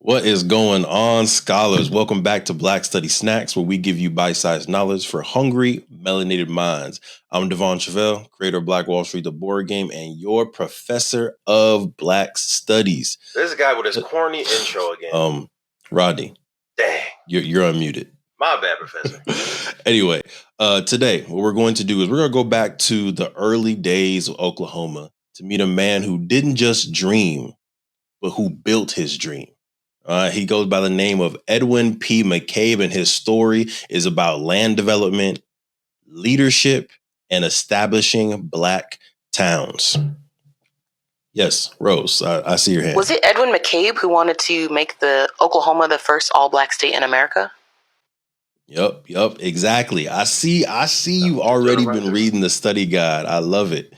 What is going on, scholars? Welcome back to Black Study Snacks, where we give you bite-sized knowledge for hungry, melanated minds. I'm Devon Chevelle, creator of Black Wall Street, the board game, and your professor of Black Studies. This guy with his corny intro again. Rodney. Dang. You're unmuted. My bad, professor. Anyway, today, what we're going to do is we're going to go back to the early days of Oklahoma to meet a man who didn't just dream, but who built his dream. He goes by the name of Edwin P. McCabe, and his story is about land development, leadership, and establishing Black towns. Yes, Rose, I see your hand. Was it Edwin McCabe who wanted to make Oklahoma the first all-Black state in America? Yep, exactly. I see you've already been reading the study guide. I love it.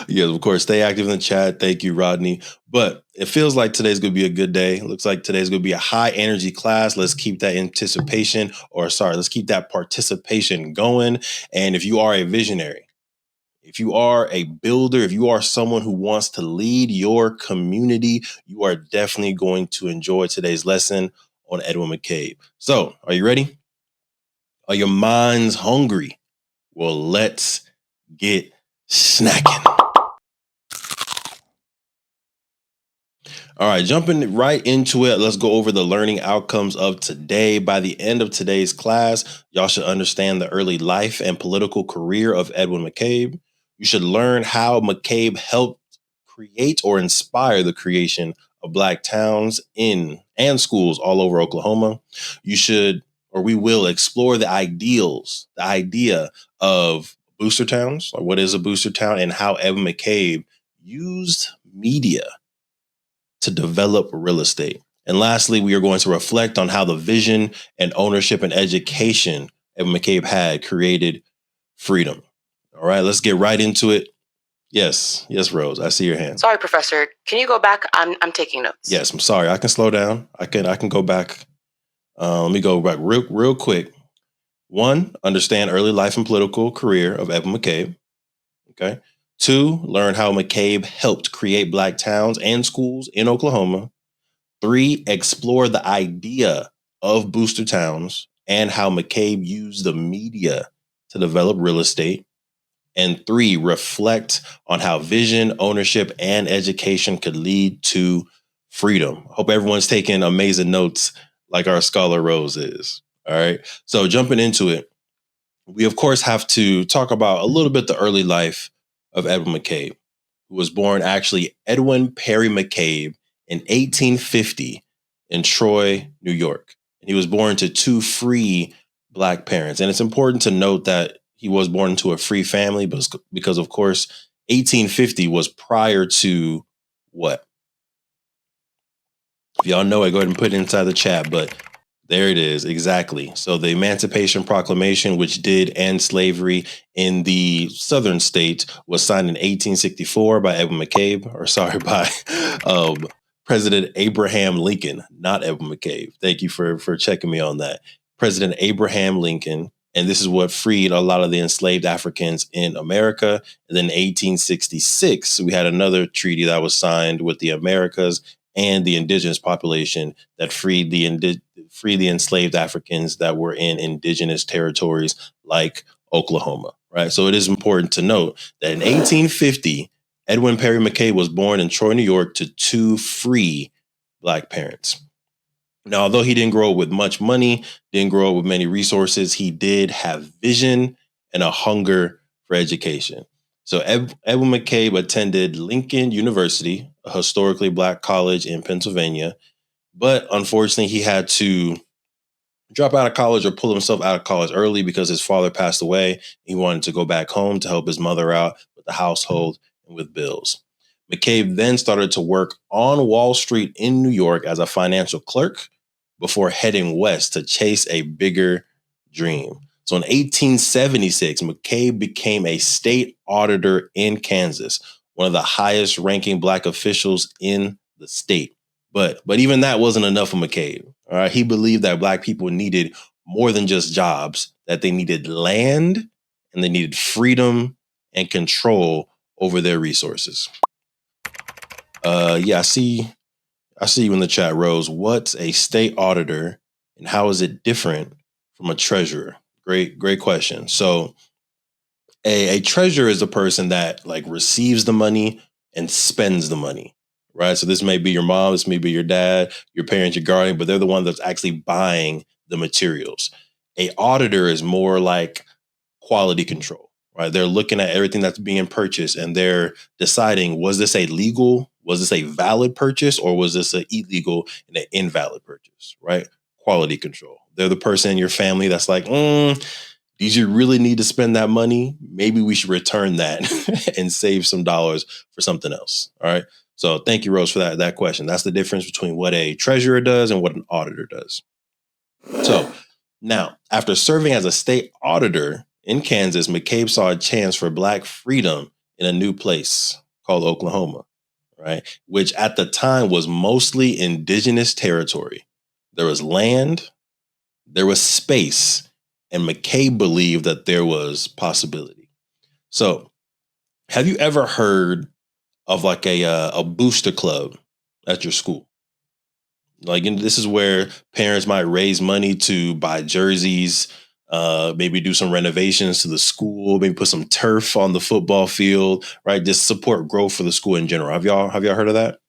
Yes, of course, stay active in the chat. Thank you, Rodney. But it feels like today's going to be a good day. It looks like today's going to be a high energy class. Let's keep that let's keep that participation going. And if you are a visionary, if you are a builder, if you are someone who wants to lead your community, you are definitely going to enjoy today's lesson on Edwin McCabe. So, are you ready? Are your minds hungry? Well, let's get snacking. All right, jumping right into it, let's go over the learning outcomes of today. By the end of today's class, y'all should understand the early life and political career of Edwin McCabe. You should learn how McCabe helped create or inspire the creation of Black towns and schools all over Oklahoma. We will explore the idea of booster towns, or what is a booster town, and how Edwin McCabe used media to develop real estate. And lastly, we are going to reflect on how the vision and ownership and education Edwin McCabe had created freedom. All right, let's get right into it. Yes, Rose, I see your hand. Sorry, Professor. Can you go back? I'm taking notes. Yes, I'm sorry. I can slow down. I can go back. Let me go back real quick. 1, understand early life and political career of Edwin McCabe. Okay. 2, learn how McCabe helped create Black towns and schools in Oklahoma. 3, explore the idea of booster towns and how McCabe used the media to develop real estate. And 3, reflect on how vision, ownership, and education could lead to freedom. Hope everyone's taking amazing notes like our scholar Rose is. All right. So jumping into it, we of course have to talk about a little bit the early life of Edwin McCabe, who was born actually Edwin Perry McCabe in 1850 in Troy, New York. And he was born to 2 free Black parents. And it's important to note that he was born into a free family because, of course, 1850 was prior to what? If y'all know it, go ahead and put it inside the chat. But there it is. Exactly. So the Emancipation Proclamation, which did end slavery in the southern states, was signed in 1864 by President Abraham Lincoln, not Edwin McCabe. Thank you for checking me on that. President Abraham Lincoln. And this is what freed a lot of the enslaved Africans in America. And then in 1866, we had another treaty that was signed with the Americas and the indigenous population that freed the enslaved Africans that were in indigenous territories like Oklahoma, right? So it is important to note that in 1850, Edwin Perry McCabe was born in Troy, New York to 2 free Black parents. Now, although he didn't grow up with much money, didn't grow up with many resources, he did have vision and a hunger for education. So Edwin McCabe attended Lincoln University, a historically Black college in Pennsylvania. But unfortunately, he had to drop out of college or pull himself out of college early because his father passed away. He wanted to go back home to help his mother out with the household and with bills. McCabe then started to work on Wall Street in New York as a financial clerk before heading west to chase a bigger dream. So in 1876, McCabe became a state auditor in Kansas, one of the highest ranking Black officials in the state. But even that wasn't enough for McCabe. All right, he believed that Black people needed more than just jobs, that they needed land and they needed freedom and control over their resources. I see I see you in the chat, Rose. What's a state auditor and how is it different from a treasurer? Great question. So a treasurer is a person that like receives the money and spends the money, right? So this may be your mom, this may be your dad, your parents, your guardian, but they're the one that's actually buying the materials. A auditor is more like quality control, right? They're looking at everything that's being purchased and they're deciding, was this a legal, was this a valid purchase, or was this an illegal and an invalid purchase, right? Quality control. They're the person in your family that's like, did you really need to spend that money? Maybe we should return that and save some dollars for something else. All right. So thank you, Rose, for that question. That's the difference between what a treasurer does and what an auditor does. So now, after serving as a state auditor in Kansas, McCabe saw a chance for Black freedom in a new place called Oklahoma, right? Which at the time was mostly indigenous territory. There was land, there was space, and McCabe believed that there was possibility. So, have you ever heard of like a booster club at your school? Like, this is where parents might raise money to buy jerseys, maybe do some renovations to the school, maybe put some turf on the football field, right? Just support growth for the school in general. Have y'all heard of that?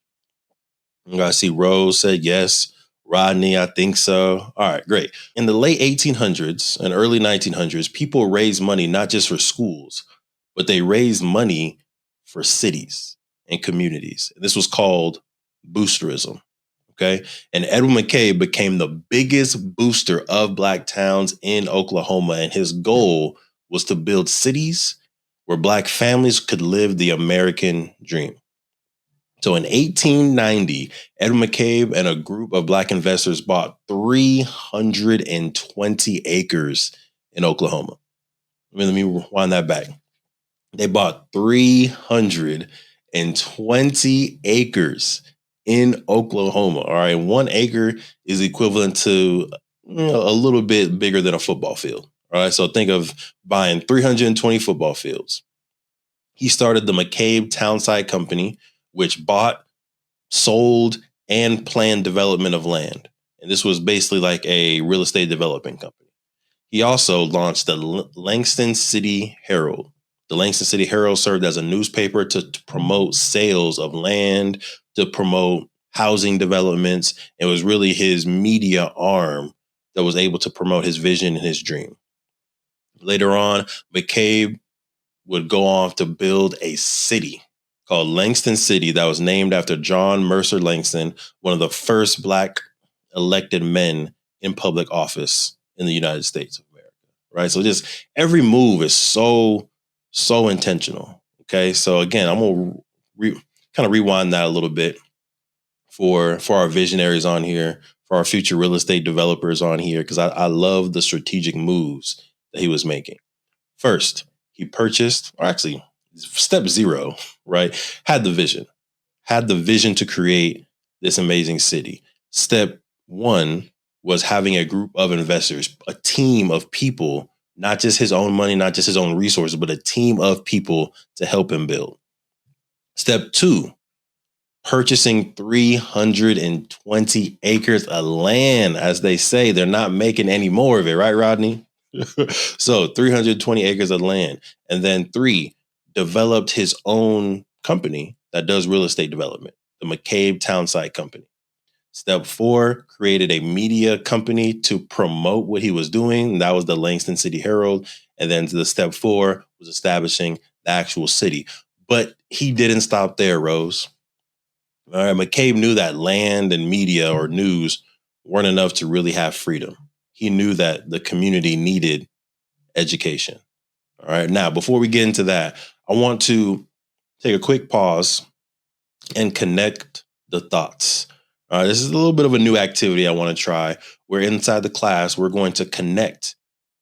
I see Rose said yes. Rodney, I think so. All right, great. In the late 1800s and early 1900s, people raised money not just for schools, but they raised money for cities and communities. This was called boosterism. Okay. And Edwin McCabe became the biggest booster of Black towns in Oklahoma. And his goal was to build cities where Black families could live the American dream. So in 1890, Edwin McCabe and a group of Black investors bought 320 acres in Oklahoma. Let me wind that back. They bought 320 acres in Oklahoma. All right. 1 acre is equivalent to a little bit bigger than a football field. All right. So think of buying 320 football fields. He started the McCabe Townsite Company, which bought, sold, and planned development of land. And this was basically like a real estate development company. He also launched the Langston City Herald. The Langston City Herald served as a newspaper to promote sales of land, to promote housing developments. It was really his media arm that was able to promote his vision and his dream. Later on, McCabe would go on to build a city called Langston City that was named after John Mercer Langston, one of the first Black elected men in public office in the United States of America, right? So just every move is so intentional, okay? So again, I'm going to kind of rewind that a little bit for our visionaries on here, for our future real estate developers on here, because I love the strategic moves that he was making. First, he purchased, or actually, step 0, right? Had the vision to create this amazing city. Step 1 was having a group of investors, a team of people, not just his own money, not just his own resources, but a team of people to help him build. Step 2, purchasing 320 acres of land. As they say, they're not making any more of it, right, Rodney? So 320 acres of land. And then 3, developed his own company that does real estate development, the McCabe Townsite Company. Step 4, created a media company to promote what he was doing. That was the Langston City Herald. And then the step 4 was establishing the actual city. But he didn't stop there, Rose. All right, McCabe knew that land and media or news weren't enough to really have freedom. He knew that the community needed education. All right. Now, before we get into that, I want to take a quick pause and connect the thoughts. All right. This is a little bit of a new activity I want to try. Where inside the class, we're going to connect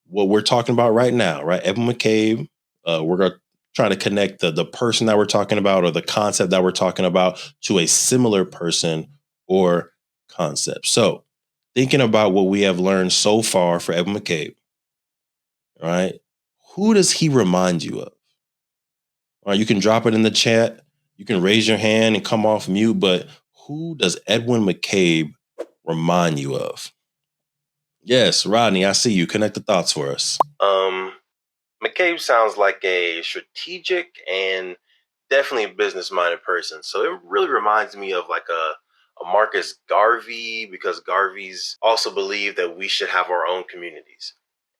what we're talking about right now, right? Edwin McCabe, we're going to try to connect the person that we're talking about or the concept that we're talking about to a similar person or concept. So thinking about what we have learned so far for Edwin McCabe, all right? Who does he remind you of? All right, you can drop it in the chat. You can raise your hand and come off mute, but Who does Edwin McCabe remind you of? Yes, Rodney, I see you. Connect the thoughts for us. McCabe sounds like a strategic and definitely business-minded person. So it really reminds me of like a Marcus Garvey, because Garveys also believe that we should have our own communities.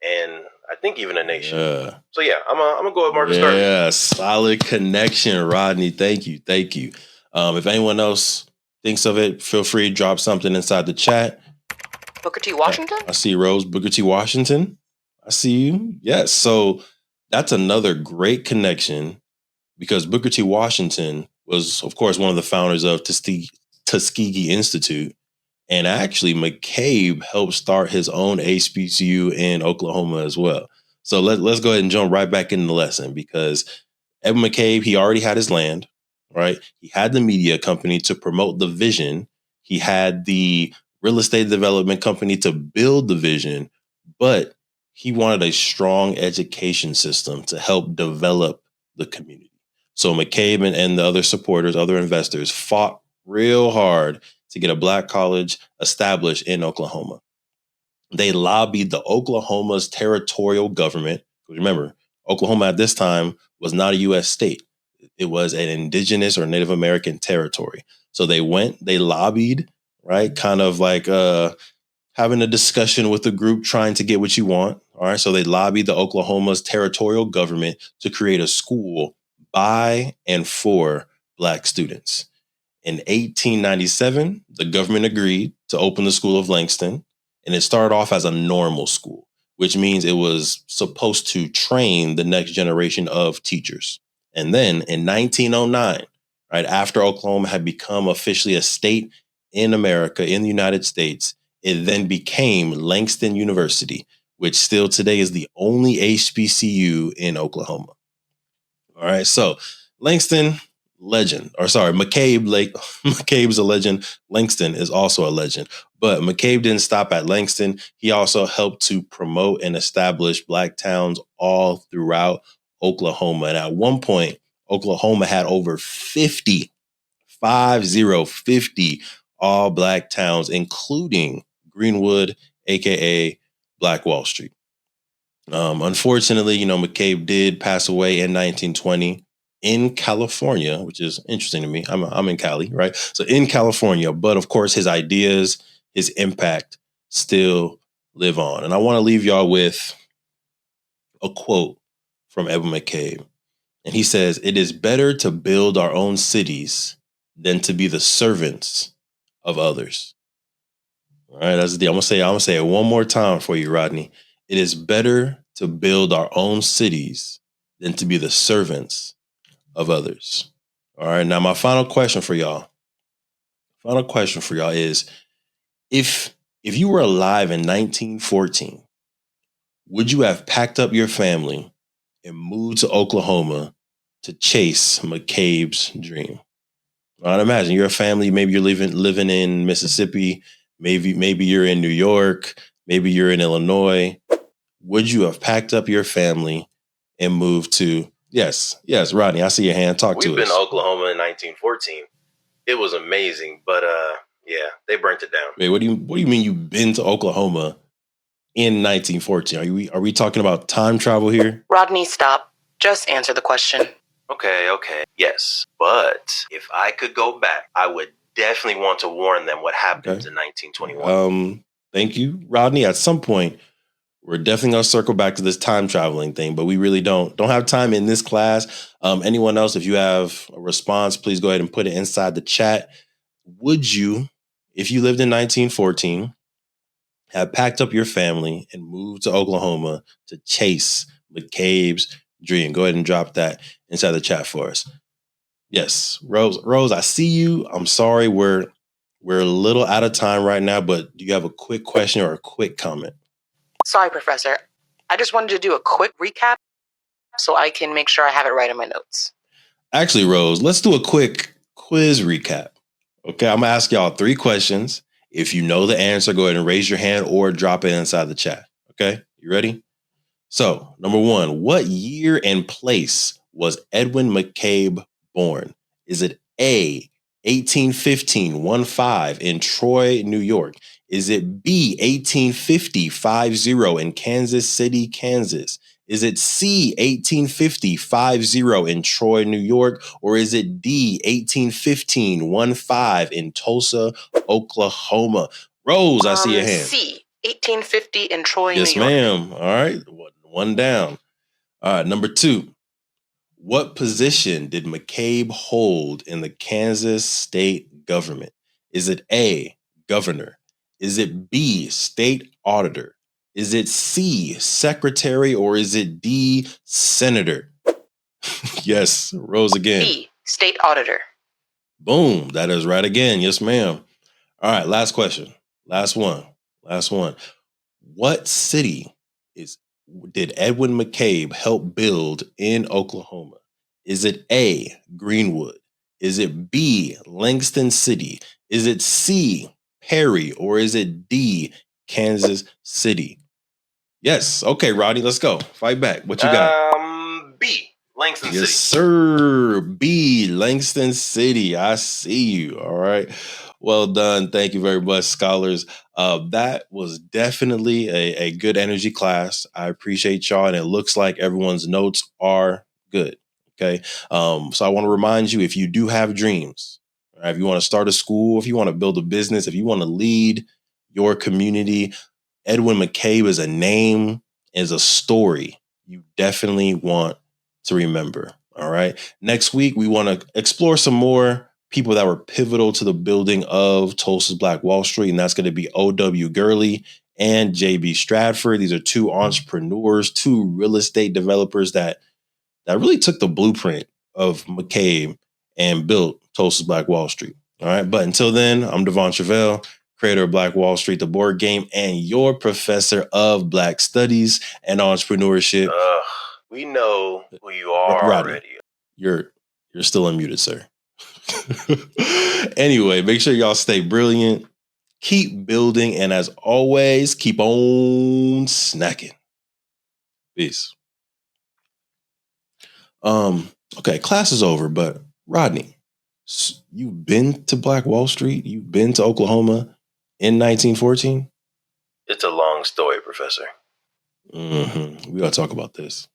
And I think even a nation. Yeah. So yeah, I'm gonna go with Marcus Garvey. Yeah, solid connection, Rodney. Thank you. If anyone else thinks of it, feel free to drop something inside the chat. Booker T. Washington? I see Rose. Booker T. Washington. I see you. Yes. So that's another great connection, because Booker T. Washington was, of course, one of the founders of Tuskegee Institute. And actually, McCabe helped start his own HBCU in Oklahoma as well. So let's go ahead and jump right back into the lesson, because Edwin McCabe, he already had his land, right? He had the media company to promote the vision. He had the real estate development company to build the vision, but he wanted a strong education system to help develop the community. So McCabe and the other supporters, other investors, fought real hard to get a black college established in Oklahoma. They lobbied the Oklahoma's territorial government. Remember, Oklahoma at this time was not a U.S. state. It was an indigenous or Native American territory. So they lobbied, right? Kind of like having a discussion with the group trying to get what you want. All right. So they lobbied the Oklahoma's territorial government to create a school by and for black students. In 1897, the government agreed to open the School of Langston, and it started off as a normal school, which means it was supposed to train the next generation of teachers. And then in 1909, right after Oklahoma had become officially a state in America, in the United States, it then became Langston University, which still today is the only HBCU in Oklahoma. All right, so Langston, legend, or sorry, McCabe's a legend. Langston is also a legend. But McCabe didn't stop at Langston. He also helped to promote and establish black towns all throughout Oklahoma. And at one point, Oklahoma had over 50 all black towns, including Greenwood, aka Black Wall Street. Unfortunately, McCabe did pass away in 1920 in California, which is interesting to me. I'm in Cali, right? So in California, but of course his ideas, his impact still live on. And I want to leave y'all with a quote from Edwin McCabe. And he says, "It is better to build our own cities than to be the servants of others." All right, that's the deal. I'm gonna say it one more time for you, Rodney. It is better to build our own cities than to be the servants of others. All right. Now, my final question for y'all is, if you were alive in 1914, would you have packed up your family and moved to Oklahoma to chase McCabe's dream? I'd imagine you're a family. Maybe you're living in Mississippi. Maybe you're in New York. Maybe you're in Illinois. Would you have packed up your family and moved to? Yes, Rodney, I see your hand. Talk to us. We've been to Oklahoma in 1914. It was amazing, but yeah, they burnt it down. Wait, what do you mean you've been to Oklahoma in 1914? Are we talking about time travel here? Rodney, stop. Just answer the question. Okay. Yes, but if I could go back, I would definitely want to warn them what happened in 1921. Thank you, Rodney. At some point, we're definitely going to circle back to this time traveling thing, but we really don't have time in this class. Anyone else, if you have a response, please go ahead and put it inside the chat. Would you, if you lived in 1914, have packed up your family and moved to Oklahoma to chase McCabe's dream? Go ahead and drop that inside the chat for us. Yes, Rose, I see you. I'm sorry, we're a little out of time right now, but do you have a quick question or a quick comment? Sorry, Professor. I just wanted to do a quick recap so I can make sure I have it right in my notes. Actually, Rose, let's do a quick quiz recap. Okay, I'm going to ask y'all 3 questions. If you know the answer, go ahead and raise your hand or drop it inside the chat. Okay, you ready? So, number 1, what year and place was Edwin McCabe born? Is it A, 1815, 1-5 in Troy, New York? Is it B, 1850, 5-0 in Kansas City, Kansas? Is it C, 1850, 5-0 in Troy, New York? Or is it D, 1815, 1-5 in Tulsa, Oklahoma? Rose, I see your hand. C, 1850 in Troy, Yes, New York. ma'am. All right. One down. All right. Number 2. What position did McCabe hold in the Kansas state government? Is it A, governor? Is it B, state auditor? Is it C, secretary? Or is it D, senator? Yes, Rose again. B, state auditor. Boom. That is right again. Yes, ma'am. All right. Last question. Last one. What city did Edwin McCabe help build in Oklahoma? Is it A, Greenwood? Is it B, Langston City? Is it C, Perry? Or is it D, Kansas City? Yes. Okay, Rodney, let's go. Fight back. What you got? B, Langston Yes, City. sir. B, Langston City. I see you. All right. Well done. Thank you very much, scholars. That was definitely a good energy class. I appreciate y'all. And it looks like everyone's notes are good. Okay. So I want to remind you, if you do have dreams, right, if you want to start a school, if you want to build a business, if you want to lead your community, Edwin McCabe is a name, is a story you definitely want to remember. All right. Next week, we want to explore some more people that were pivotal to the building of Tulsa's Black Wall Street. And that's going to be O.W. Gurley and J.B. Stratford. These are 2 entrepreneurs, 2 real estate developers that really took the blueprint of McCabe and built Tulsa's Black Wall Street. All right. But until then, I'm Devon Travell, creator of Black Wall Street, the board game, and your professor of Black Studies and Entrepreneurship. We know who you are Rodney, already. You're still unmuted, sir. Anyway, make sure y'all stay brilliant, keep building, and as always, keep on snacking. Peace. Okay, class is over, but Rodney, you've been to Black Wall Street? You've been to Oklahoma in 1914? It's a long story, Professor. We gotta talk about this.